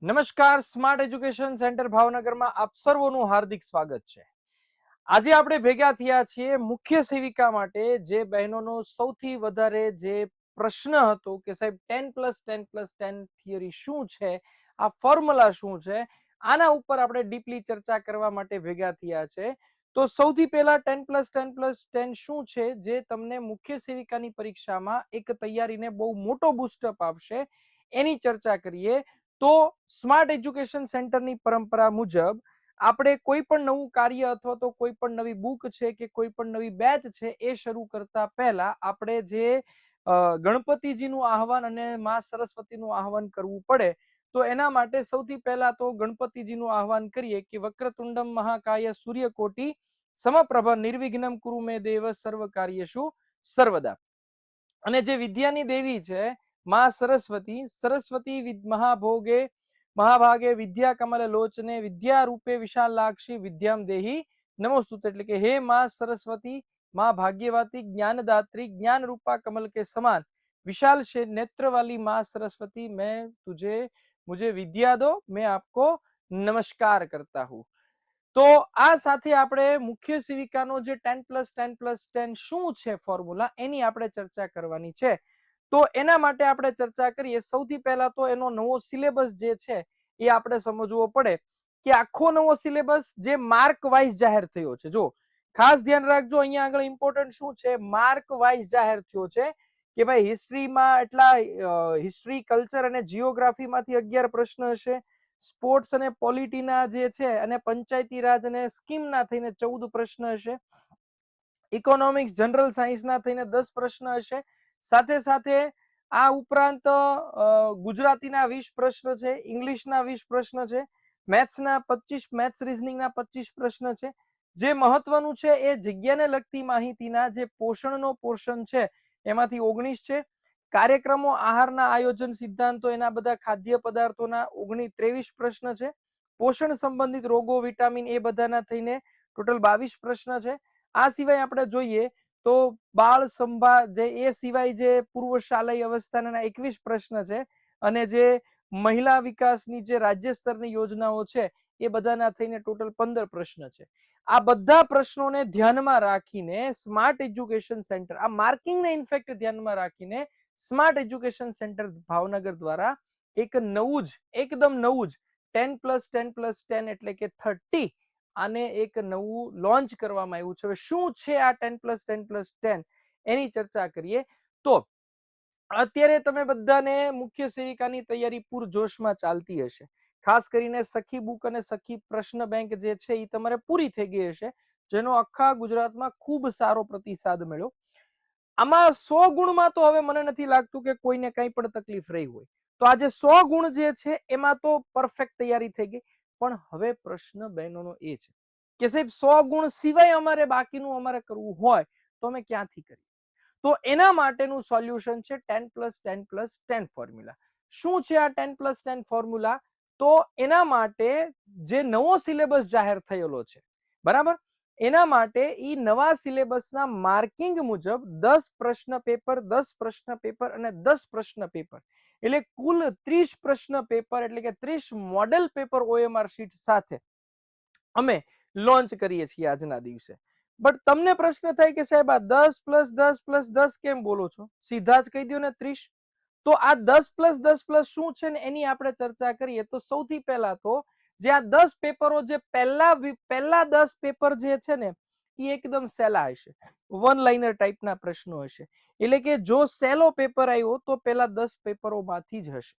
નમસ્કાર, smart education centre ભાવનગરમાં આપ સર્વનું હાર્દિક સ્વાગત છે. આજે આપણે ભેગા થયા છીએ મુખ્ય સેવિકા માટે, જે બહેનોનો સૌથી વધારે જે પ્રશ્ન હતો કે સાહેબ 10+10+10 થિયરી શું છે, આ ફોર્મ્યુલા શું છે, આના ઉપર આપણે ડીપલી ચર્ચા કરવા માટે ભેગા થયા છે. તો સૌથી પહેલા 10+10+10 શું છે, જે તમને મુખ્ય સેવિકાની પરીક્ષામાં એક તૈયારીને બહુ મોટો બૂસ્ટઅપ આપશે, એની ચર્ચા કરીએ. તો સ્માર્ટ એજ્યુકેશન સેન્ટરની પરંપરા મુજબ આપણે કોઈ પણ નવું કાર્ય અથવા તો કોઈ પણ નવી બુક છે કે કોઈ પણ નવી બેચ છે એ શરૂ કરતા પહેલા આપણે જે ગણપતિજીનું આહવાન અને માં સરસ્વતીનું આહવાન કરવું પડે. તો એના માટે સૌથી પહેલા તો ગણપતિજીનું આહવાન કરીએ કે વક્રતુંડમ મહાકાય સૂર્યકોટી સમપ્રભ નિર્વિઘ્નમ કુરુ મે દેવ સર્વ કાર્યેષુ સર્વદા. અને જે વિદ્યાની દેવી છે માં સરસ્વતી, સરસ્વતી મહાભોગે મહાભાગે વિદ્યા કમલ લોચને વિદ્યા રૂપે વિશાલાક્ષી વિદ્યામ દેહી નમોસ્તુતે. એટલે કે હે માં સરસ્વતી, માં ભાગ્યવતી, જ્ઞાનદાत्री, ज्ञान रूपा कमल के समान विशाल से नेत्र वाली माँ सरस्वती, मैं मुझे विद्या दो, मैं आपको नमस्कार करता हूँ. તો આ સાથે આપણે મુખ્ય સેવિકાનો જે 10+10+10 શું છે ફોર્મ્યુલા, એની આપણે ચર્ચા કરવાની છે. તો એના માટે આપણે ચર્ચા કરીએ. સૌથી પહેલા તો એનો નવો સિલેબસ જે છે એ આપણે સમજવો પડે કે આખો નવો સિલેબસ જે માર્ક વાઇઝ જાહેર થયો છે. જો ખાસ ધ્યાન રાખજો, અહીંયા આગળ ઇમ્પોર્ટન્ટ શું છે, માર્ક વાઇઝ જાહેર થયો છે કે ભાઈ હિસ્ટ્રીમાં એટલા, હિસ્ટ્રી, કલ્ચર અને જીઓગ્રાફીમાંથી 11 પ્રશ્ન હશે, સ્પોર્ટ્સ અને પોલિટીના જે છે અને પંચાયતી રાજ અને સ્કીમના થઈને 14 પ્રશ્ન હશે, ઇકોનોમિક્સ, જનરલ સાયન્સના થઈને 10 પ્રશ્ન હશે, સાથે સાથે આ ઉપરાંત ગુજરાતીના 20 પ્રશ્ન છે, ઇંગ્લિશના 20 પ્રશ્ન છે, મેથ્સના 25, મેથ્સ રીઝનિંગના 25 પ્રશ્ન છે. જે મહત્વનું છે એ જગ્યાને લગતી માહિતીના જે પોષણનો પોર્શન છે એમાંથી 19 છે. કાર્યક્રમો, આહારના આયોજન સિદ્ધાંતો, એના બધા ખાદ્ય પદાર્થોના 23 પ્રશ્ન છે. પોષણ સંબંધિત રોગો, વિટામિન એ બધાના થઈને ટોટલ 22 પ્રશ્ન છે. આ સિવાય આપણે જોઈએ તો બાળ સંભાળ, જે એ સિવાય જે પૂર્વ શાલેય અવસ્થાના 21 પ્રશ્ન છે, અને જે મહિલા વિકાસની જે રાજ્ય સ્તરની યોજનાઓ છે એ બધાના થઈને ટોટલ 15 પ્રશ્ન છે. આ બધા પ્રશ્નોને ધ્યાનમાં રાખીને સ્માર્ટ એજ્યુકેશન સેન્ટર, આ માર્કિંગને ઇનફેક્ટ ધ્યાનમાં રાખીને સ્માર્ટ એજ્યુકેશન સેન્ટર ભાવનગર દ્વારા એક નવું જ, એકદમ નવું જ 10+10+10 એટલે કે 30, આને એક નવું લોન્ચ કરવામાં આવ્યું છે. હવે શું છે આ 10+10+10, એની ચર્ચા કરીએ. તો અત્યારે તમે બધાને મુખ્ય સેવિકાની તૈયારી પૂરજોશમાં ચાલતી હશે. ખાસ કરીને સખી બુક અને સખી પ્રશ્ન બેંક જે છે એ તમારે પૂરી થઈ ગઈ હશે, જેનો આખા ગુજરાતમાં ખૂબ સારો પ્રતિસાદ મળ્યો. આમાં 100 ગુણમાં તો હવે મને નથી લાગતું કે કોઈને કંઈ પણ તકલીફ રહી હોય. તો આજે 100 ગુણ જે છે એમાં તો પરફેક્ટ તૈયારી થઈ ગઈ. પણ હવે પ્રશ્ન બહેનોનો એ છે કે સાહેબ 100 ગુણ સિવાય અમારે બાકીનું અમારે કરવું હોય તો અમે ક્યાંથી કરીએ? તો એના માટેનું સોલ્યુશન છે 10+10+10 ફોર્મ્યુલા. શું છે આ 10+10 ફોર્મ્યુલા? તો એના માટે જે નવો સિલેબસ જાહેર થયેલો છે, બરાબર, એના માટે ઈ નવા સિલેબસના માર્કિંગ મુજબ 10 પ્રશ્ન પેપર, 10 પ્રશ્ન પેપર અને 10 પ્રશ્ન પેપર, એટલે કુલ 30 પ્રશ્ન પેપર, એટલે કે 30 મોડેલ પેપર OMR શીટ સાથે અમે લોન્ચ કરીએ છીએ આજના દિવસે. બટ તમને પ્રશ્ન થાય કે સાહેબ આ 10+10+10 કેમ બોલો છો? સીધા જ કહી દો ને 30. તો આ 10+10+ શું છે ને એની આપણે ચર્ચા કરીએ. તો સૌથી પહેલા તો જે આ 10 પેપરો, જે પહેલા 10 પેપર જે છે ને એ એકદમ સહેલા હશે, વન લાઇનર ટાઈપના પ્રશ્નો હશે. એટલે કે જો સહેલો પેપર આવ્યો તો પહેલા 10 પેપરોમાંથી જ હશે.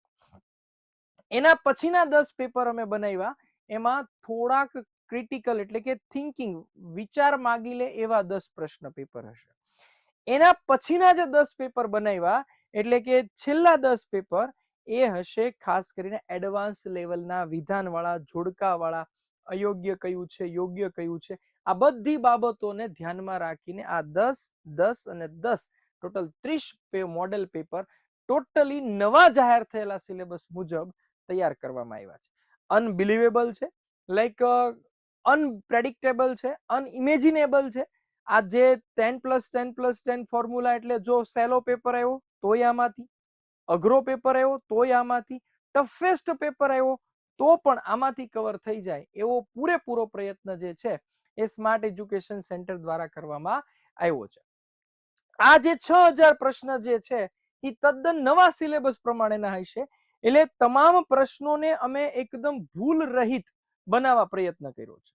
એના પછીના 10 પેપર અમે બનાવ્યા, એમાં થોડાક ક્રિટિકલ, એટલે કે થિંકિંગ, વિચાર માગી લે એવા 10 પ્રશ્ન પેપર હશે. એના પછીના જે 10 પેપર બનાવ્યા, એટલે કે છેલ્લા 10 પેપર, એ હશે ખાસ કરીને એડવાન્સ લેવલના વિધાનવાળા, જોડકાવાળા, અયોગ્ય કયું છે, યોગ્ય કયું છે, આ બધી બાબતોને ધ્યાનમાં રાખીને આ 10, 10 અને 10 ટોટલ 30 મોડેલ પેપર ટોટલી નવા જાહેર થયેલા સિલેબસ મુજબ તૈયાર કરવામાં આવ્યા છે. અનબિલિવેબલ છે, લાઈક અનપ્રેડિક્ટેબલ છે, અનઇમેજિનેબલ છે. આ જે 10+10+10 ફોર્મ્યુલા, એટલે જો સહેલો પેપર આવ્યો તોય આમાંથી, અઘરો પેપર આવ્યો તોય આમાંથી, ટફેસ્ટ પેપર આવ્યો તો પણ આમાંથી કવર થઈ જાય એવો પૂરેપૂરો પ્રયત્ન જે છે એ સ્માર્ટ એજ્યુકેશન સેન્ટર દ્વારા કરવામાં આવ્યો છે. આ જે 6000 પ્રશ્ન જે છે એ તદ્દન નવા સિલેબસ પ્રમાણેના હશે, એટલે તમામ પ્રશ્નોને અમે એકદમ ભૂલ રહિત બનાવવા પ્રયત્ન કર્યો છે.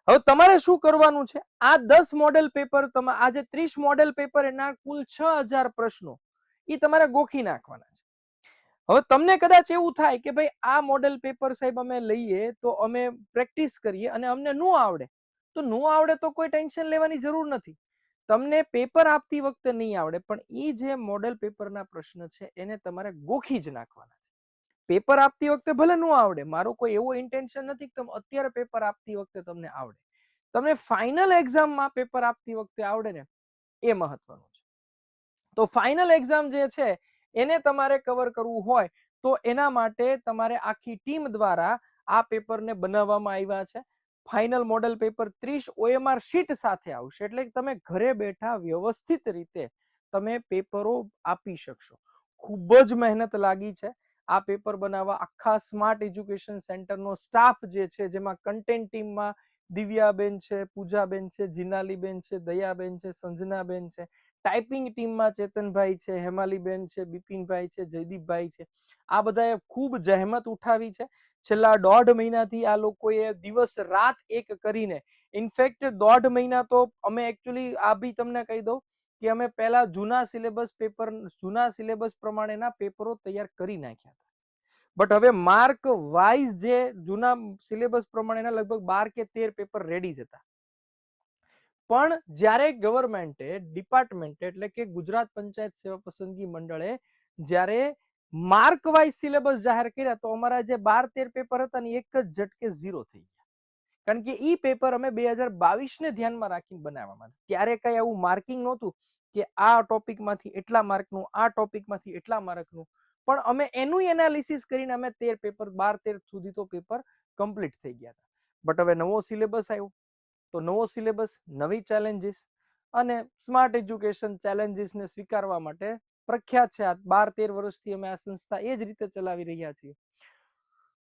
હવે તમારે શું કરવાનું છે, આ 10 મોડેલ પેપર, આ જે 30 મોડેલ પેપર એના કુલ 6000 પ્રશ્નો એ તમારે ગોખી નાખવાના છે. હવે તમને કદાચ એવું થાય કે ભાઈ આ મોડેલ પેપર સાહેબ અમે લઈએ તો અમે પ્રેક્ટિસ કરીએ અને અમને ન આવડે, તો ન આવડે તો કોઈ ટેન્શન લેવાની જરૂર નથી. તમને પેપર આપતી વખતે નહીં આવડે પણ એ જે મોડેલ પેપરના પ્રશ્ન છે એને તમારે ગોખી જ નાખવાના છે. પેપર આપતી વખતે ભલે ન આવડે, મારો કોઈ એવો ઇન્ટેન્શન નથી કે તમે અત્યારે પેપર આપતી વખતે તમને આવડે, તમને ફાઇનલ એક્ઝામમાં પેપર આપતી વખતે આવડે ને એ મહત્વનું છે. તો ફાઇનલ એક્ઝામ જે છે એને તમારે કવર કરવું હોય તો એના માટે તમારે આખી ટીમ દ્વારા આ પેપરને બનાવવામાં આવ્યા છે. Final model paper 30 OMR sheet સાથે આવશે, એટલે તમે ઘરે બેઠા વ્યવસ્થિત રીતે તમે પેપરો આપી શકશો. ખૂબ જ મહેનત લાગી છે આ પેપર બનાવવા. આખા સ્માર્ટ એજ્યુકેશન સેન્ટરનો સ્ટાફ જે છે, જેમાં કન્ટેન્ટ ટીમમાં દિવ્યાબેન છે, પૂજાબેન છે, જીનાલીબેન છે, દયાબેન છે, સંજનાબેન છે, ટાઈપિંગ ટીમમાં ચેતનભાઈ છે, હેમાલીબેન છે, બિપિનભાઈ છે, જયદીપભાઈ છે, આ બધાએ ખૂબ જહેમત ઉઠાવી છે. છેલ્લા 1.5 મહિનાથી આ લોકોએ દિવસ રાત એક કરીને, ઇનફેક્ટ 1.5 મહિના તો અમે એકચ્યુઅલી આ બી તમને કહી દઉં કે અમે પહેલા જૂના સિલેબસ પ્રમાણેના પેપરો તૈયાર કરી નાખ્યા હતા. બટ હવે માર્ક વાઇઝ જે જૂના સિલેબસ પ્રમાણેના લગભગ 12 કે 13 પેપર રેડી જ હતા. પણ જ્યારે ગવર્મેન્ટે, ડિપાર્ટમેન્ટે એટલે કે ગુજરાત પંચાયત સેવા પસંદગી મંડળે જ્યારે માર્ક વાઇઝ સિલેબસ જાહેર કર્યા તો અમારા જે 12-13 પેપર હતા ને એક જ ઝટકે ઝીરો થઈ ગયા. કારણ કે ઈ પેપર અમે 2022 ને ધ્યાનમાં રાખીને બનાવવામાં, ત્યારે કઈ આવું માર્કિંગ નહોતું કે આ ટોપિકમાંથી એટલા માર્કનું, આ ટોપિકમાંથી એટલા માર્કનું, પણ અમે એનું એનાલિસિસ કરીને અમે 13 પેપર 12-13 સુધી તો પેપર કમ્પ્લીટ થઈ ગયા હતા. બટ હવે નવો સિલેબસ આવ્યો તો નવો સિલેબસ, નવી ચેલેન્જીસ, અને સ્માર્ટ એજ્યુકેશન ચેલેન્જીસને સ્વીકારવા માટે પ્રખ્યાત છે. આ 12-13 વર્ષથી અમે આ સંસ્થા એ જ રીતે ચલાવી રહ્યા છીએ.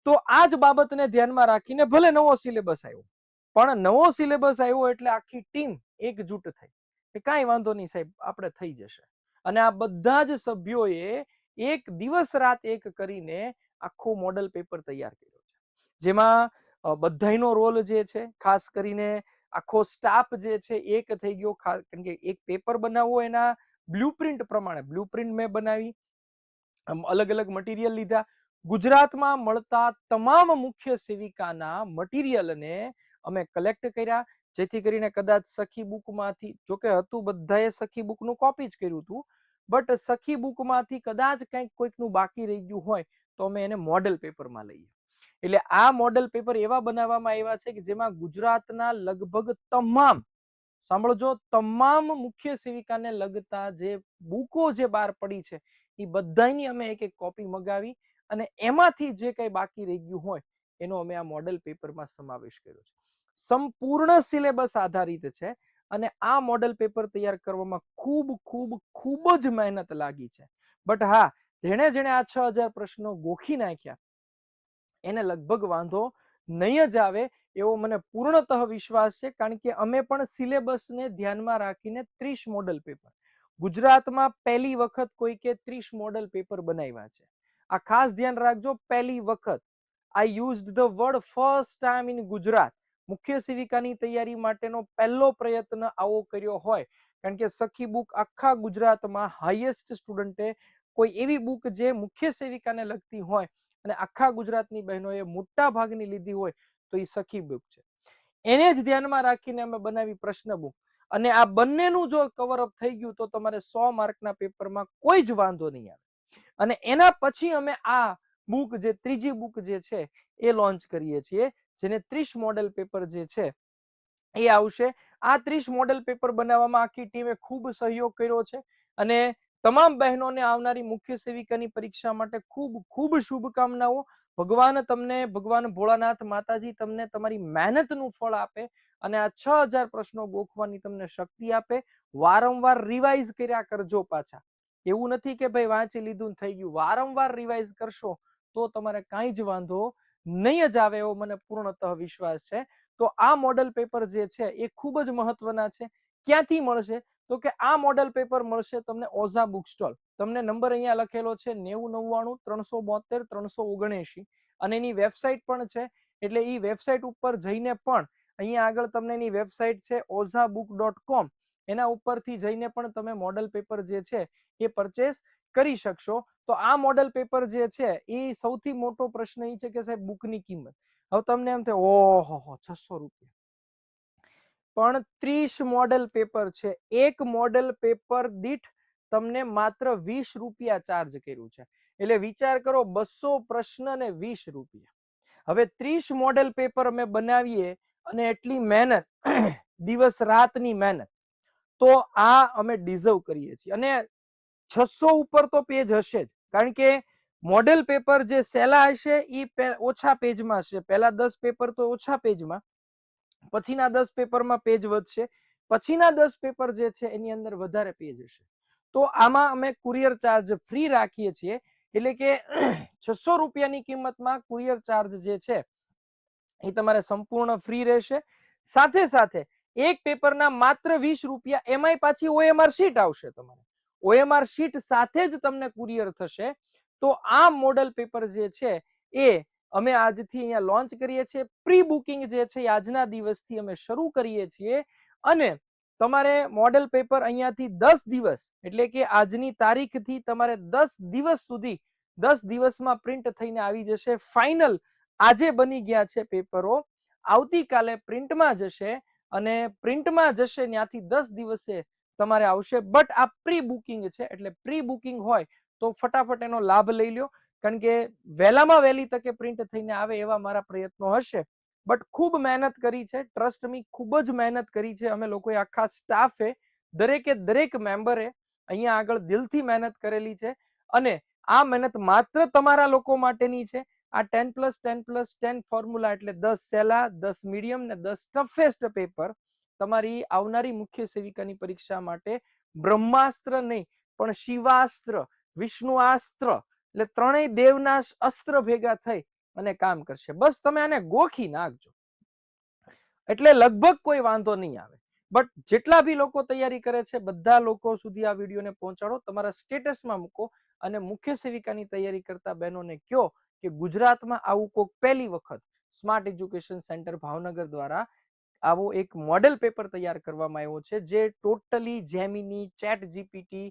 તો આ જ બાબતને ધ્યાનમાં રાખીને ભલે નવો સિલેબસ આવ્યો, પણ નવો સિલેબસ આવ્યો એટલે આખી ટીમ એકજૂટ થઈ કે કાંઈ વાંધો નહીં સાહેબ, આપણે થઈ જશે. અને આ બધા જ સભ્યોએ એક દિવસ રાત એક કરીને આખો મોડલ પેપર તૈયાર કર્યો છે, જેમાં બધાયનો રોલ જે છે, ખાસ કરીને આખો સ્ટાફ જે છે એક થઈ ગયો. કારણ કે એક પેપર બનાવવો એના બ્લુપ્રિન્ટ પ્રમાણે, બ્લુપ્રિન્ટ મેં બનાવી, અલગ અલગ મટીરિયલ લીધા, ગુજરાતમાં મળતા તમામ મુખ્ય સેવિકાના મટીરિયલને અમે કલેક્ટ કર્યા, જેથી કરીને કદાચ સખી બુકમાંથી, જોકે હતું બધાએ સખી બુકનું કોપી જ કર્યું હતું, બટ સખી બુકમાંથી કદાચ કંઈક કોઈકનું બાકી રહી ગયું હોય તો અમે એને મોડેલ પેપરમાં લઈએ. એટલે આ મોડેલ પેપર એવા બનાવવામાં આવ્યા છે કે જેમાં ગુજરાતના લગભગ તમામ, સાંભળજો, તમામ મુખ્ય સેવિકાને લગતા જે બુકો જે બહાર પડી છે એ બધાની અમે એક એક કોપી મગાવી અને એમાંથી જે કઈ બાકી રહી ગયું હોય એનો અમે આ મોડેલ પેપરમાં સમાવેશ કર્યો છે. સંપૂર્ણ સિલેબસ આધારિત છે અને આ મોડેલ પેપર તૈયાર કરવામાં ખૂબ ખૂબ ખૂબ જ મહેનત લાગી છે. બટ હા, જેણે જેણે આ 6000 પ્રશ્નો ગોખી નાખ્યા એને લગભગ વાંધો નહીં જ આવે એવો મને પૂર્ણતઃ વિશ્વાસ છે. કારણ કે અમે પણ સિલેબસને ધ્યાનમાં રાખીને 30 મોડેલ પેપર, ગુજરાતમાં પહેલી વખત કોઈકે 30 મોડેલ પેપર બનાવ્યા છે. આ ખાસ ધ્યાન રાખજો, પહેલી વખત. I used the word first time in Gujarat. મુખ્ય સેવિકાની તૈયારી માટેનો પહેલો પ્રયત્ન આવો કર્યો હોય, કારણ કે સખી બુક આખા ગુજરાતમાં હાઈએસ્ટ સ્ટુડન્ટે કોઈ એવી બુક જે મુખ્ય સેવિકાને લગતી હોય અને આખા ગુજરાતની બહેનોએ મોટા ભાગની લીધી હોય તો એ સખી બુક છે. એને જ ધ્યાનમાં રાખીને અમે બનાવી પ્રશ્ન બુક, અને આ બંનેનું જો કવરઅપ થઈ ગયું તો તમારે 100 માર્કના પેપરમાં કોઈ જ વાંધો નહીં આવે. અને એના પછી અમે આ બુક, જે ત્રીજી બુક જે છે એ લોન્ચ કરીએ છીએ, જેને 30 મોડેલ પેપર જે છે એ આવશે. આ 30 મોડેલ પેપર બનાવવામાં આખી ટીમે ખૂબ સહયોગ કર્યો છે અને તમામ બહેનોને આવનારી મુખ્ય સેવિકાની પરીક્ષા માટે ખૂબ ખૂબ શુભકામનાઓ. ભગવાન તમને, ભગવાન ભોળાનાથ માતાજી તમને તમારી મહેનતનું ફળ આપે અને આ 6000 પ્રશ્નો ગોખવાની તમને શક્તિ આપે. વારંવાર રિવાઇઝ કર્યા કરજો પાછા. એવું નથી કે ભાઈ વાંચી લીધું થઈ ગયું, વારંવાર રિવાઇઝ કરશો તો તમારે કાંઈ જ વાંધો નહીં જ આવે એવો મને પૂર્ણતઃ વિશ્વાસ છે. તો આ મોડલ પેપર જે છે એ ખૂબ જ મહત્વના છે. ક્યાંથી મળશે? તો કે આ મોડલ પેપર મળશે તમને ઓઝા બુક સ્ટોલ. તમને નંબર અહીંયા લખેલો છે 9099 372 379 અને એની વેબસાઇટ પણ છે. એટલે એ વેબસાઇટ ઉપર જઈને પણ અહીંયા આગળ તમને એની વેબસાઇટ છે ozabook.com, એના ઉપરથી જઈને પણ તમે મોડલ પેપર જે છે એ પરચેસ કરી શકશો. તો આ મોડલ પેપર જે છે એ સૌથી મોટો પ્રશ્ન એ છે કે સાહેબ બુકની કિંમત. હવે તમને એમ થાય ઓહો 600 રૂપિયા, પણ 30 મોડલ પેપર છે. એક મોડલ પેપર દીઠ તમને માત્ર 20 રૂપિયા ચાર્જ કર્યું છે. એટલે વિચાર કરો 200 પ્રશ્ન ને 20 રૂપિયા. હવે 30 મોડલ પેપર અમે બનાવીએ અને એટલી મહેનત દિવસ રાતની મહેનત, તો આ અમે ડિઝર્વ કરીએ છીએ. અને 600 ઉપર તો પેજ હશે જ, કારણ કે મોડેલ પેપર જે સહેલા હશે એ ઓછા પેજમાં હશે. પહેલા 10 પેપર તો ઓછા પેજમાં, પછીના 10 પેપરમાં પેજ વધશે, પછીના 10 પેપર જે છે એની અંદર વધારે પેજ હશે. તો આમાં અમે કુરિયર ચાર્જ ફ્રી રાખીએ છીએ. એટલે કે 600 રૂપિયાની કિંમતમાં કુરિયર ચાર્જ જે છે એ તમારે સંપૂર્ણ ફ્રી રહેશે. સાથે સાથે એક પેપરના માત્ર 20 રૂપિયા, એમાંય પાછી OMR શીટ આવશે. તમારે OMR શીટ સાથે જ તમને કુરિયર થશે. તો આ મોડલ પેપર જે છે એ અમે આજથી અહીંયા લોન્ચ કરીએ છીએ. પ્રી બુકિંગ જે છે એ આજના દિવસથી અમે શરૂ કરીએ છીએ. અને તમારે મોડલ પેપર અહીંયાથી 10 દિવસ, એટલે કે આજની તારીખથી તમારે 10 દિવસ સુધી, 10 દિવસમાં પ્રિન્ટ થઈને આવી જશે. ફાઇનલ આજે બની ગયા છે પેપરો, આવતીકાલે પ્રિન્ટમાં જશે અને પ્રિન્ટમાં જશે ત્યાંથી 10 દિવસે તમારે આવશે. બટ આ પ્રી બુકિંગ છે, એટલે પ્રી બુકિંગ હોય તો ફટાફટ એનો લાભ લઈ લો, કારણ કે વહેલામાં વહેલી તકે પ્રિન્ટ થઈને આવે એવા મારા પ્રયત્નો હશે. બટ ખૂબ મહેનત કરી છે, ટ્રસ્ટ મી, ખૂબ જ મહેનત કરી છે અમે લોકોએ, આખા સ્ટાફે, દરેક મેમ્બરે અહીંયા આગળ દિલથી મહેનત કરેલી છે. અને આ મહેનત માત્ર તમારા લોકો માટેની છે. આ 10+10+10 ફોર્મ્યુલા, એટલે 10 સહેલા, 10 મીડિયમ ને 10 ટફેસ્ટ પેપર તમારી આવનારી મુખ્ય સેવિકાની પરીક્ષા માટે બ્રહ્માસ્ત્ર નહીં પણ શિવાસ્ત્ર, વિષ્ણુઆસ્ત્ર, એટલે ત્રણેય દેવના અસ્ત્ર ભેગા થઈ અને કામ કરશે. બસ તમે આને ગોખી નાખજો એટલે લગભગ કોઈ વાંધો નહીં આવે. બટ જેટલા બી લોકો તૈયારી કરે છે બધા લોકો સુધી આ વિડીયોને પહોંચાડો, તમારા સ્ટેટસમાં મૂકો અને મુખ્ય સેવિકાની તૈયારી કરતા બહેનોને કહો કે ગુજરાતમાં આવું કોઈક પહેલી વખત સ્માર્ટ એજ્યુકેશન સેન્ટર ભાવનગર દ્વારા આવો એક મોડેલ પેપર તૈયાર કરવામાં આવ્યો છે, જે ટોટલી જેમિની, ચેટ જીપીટી,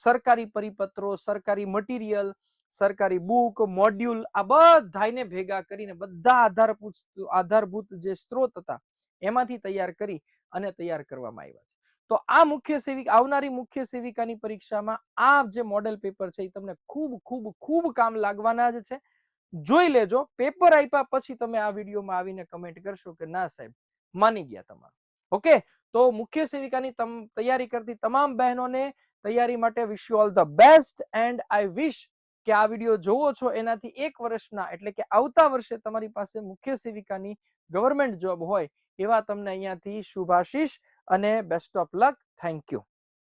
સરકારી પરિપત્રો, સરકારી મટીરિયલ, સરકારી બુક, મોડ્યુલ, આ બધાને ભેગા કરીને બધા આધારભૂત જે સ્ત્રોત હતા એમાંથી તૈયાર કરી અને તૈયાર કરવામાં આવ્યા છે. તો આ મુખ્ય સેવિકા, આવનારી મુખ્ય સેવિકાની પરીક્ષામાં આ જે મોડેલ પેપર છે એ તમને ખૂબ ખૂબ ખૂબ કામ લાગવાના જ છે. જોઈ લેજો. પેપર આપ્યા પછી તમે આ વિડીયોમાં આવીને કમેન્ટ કરશો કે ના સાહેબ માની ગયા તમારું. ઓકે, તો મુખ્ય સેવિકાની તૈયારી કરતી તમામ બહેનોને તૈયારી માટે wish you all the best. And I wish કે આ વિડીયો જોવો છો એનાથી 1 વર્ષના, એટલે કે આવતા વર્ષે તમારી પાસે મુખ્ય સેવિકાની ગવર્મેન્ટ જોબ હોય એવા તમને અહીંયાથી શુભાશીષ અને best of luck. Thank you.